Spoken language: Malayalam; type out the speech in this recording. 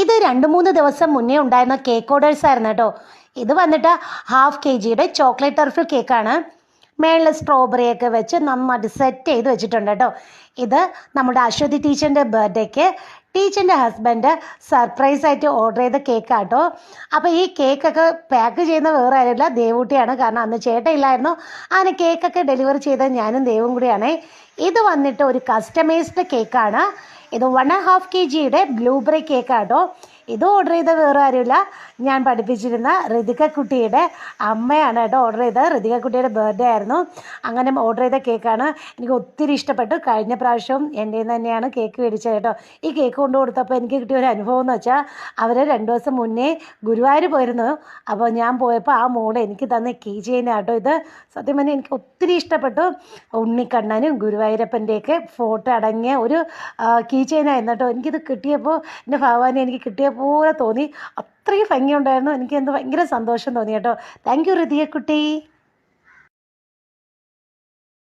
ഇത് 2-3 ദിവസം മുന്നേ ഉണ്ടായിരുന്ന കേക്ക് ഓർഡേഴ്സ് ആയിരുന്നു കേട്ടോ. ഇത് വന്നിട്ട് 1/2 kg ചോക്ലേറ്റ് ടർഫിൾ കേക്കാണ്. മേളിൽ സ്ട്രോബെറി ഒക്കെ വെച്ച് നന്നായിട്ട് സെറ്റ് ചെയ്ത് വെച്ചിട്ടുണ്ട് കേട്ടോ. ഇത് നമ്മുടെ അശ്വതി ടീച്ചറിൻ്റെ ബർത്ത്ഡേക്ക് ടീച്ചറിൻ്റെ ഹസ്ബൻഡ് സർപ്രൈസ് ആയിട്ട് ഓർഡർ ചെയ്ത കേക്കാട്ടോ. അപ്പോൾ ഈ കേക്കൊക്കെ പാക്ക് ചെയ്യുന്ന വേറെ ആരുമില്ല, ദേവൂട്ടിയാണ്. കാരണം അന്ന് ചേട്ടയില്ലായിരുന്നു. അങ്ങനെ കേക്കൊക്കെ ഡെലിവറി ചെയ്തത് ഞാനും ദേവും കൂടിയാണ്. ഇത് വന്നിട്ട് ഒരു കസ്റ്റമൈസ്ഡ് കേക്കാണ്. ഇത് 1.5 kg ബ്ലൂബെറി കേക്കാട്ടോ. ഇത് ഓർഡർ ചെയ്ത വേറെ ആരുമില്ല, ഞാൻ പഠിപ്പിച്ചിരുന്ന ഋതിക കുട്ടിയുടെ അമ്മയാണ് കേട്ടോ ഓർഡർ ചെയ്തത്. ഋതിക കുട്ടിയുടെ ബർത്ത്ഡേ ആയിരുന്നു. അങ്ങനെ ഓർഡർ ചെയ്ത കേക്കാണ്. എനിക്ക് ഒത്തിരി ഇഷ്ടപ്പെട്ടു. കഴിഞ്ഞ പ്രാവശ്യവും എൻ്റെ തന്നെയാണ് കേക്ക് മേടിച്ചത് കേട്ടോ. ഈ കേക്ക് കൊണ്ടു കൊടുത്തപ്പോൾ എനിക്ക് കിട്ടിയ ഒരു അനുഭവം എന്ന് വെച്ചാൽ അവർ 2 ദിവസം മുന്നേ ഗുരുവായൂർ പോയിരുന്നു. അപ്പോൾ ഞാൻ പോയപ്പോൾ ആ മോള് എനിക്ക് തന്ന കീ ചെയിൻ ആട്ടോ ഇത്. സത്യം പറഞ്ഞാൽ എനിക്ക് ഒത്തിരി ഇഷ്ടപ്പെട്ടു. ഉണ്ണിക്കണ്ണനും ഗുരുവായൂരപ്പൻ്റെയൊക്കെ ഫോട്ടോ അടങ്ങിയ ഒരു കീ ചെയിനായിരുന്നു കേട്ടോ. എനിക്കിത് കിട്ടിയപ്പോൾ എൻ്റെ ഭഗവാനെ എനിക്ക് കിട്ടിയ പോലെ തോന്നി. അത്രയും ഭംഗിയുണ്ടായിരുന്നു. എനിക്ക് ഭയങ്കര സന്തോഷം തോന്നി കേട്ടോ. താങ്ക് യു ഋതിക കുട്ടി.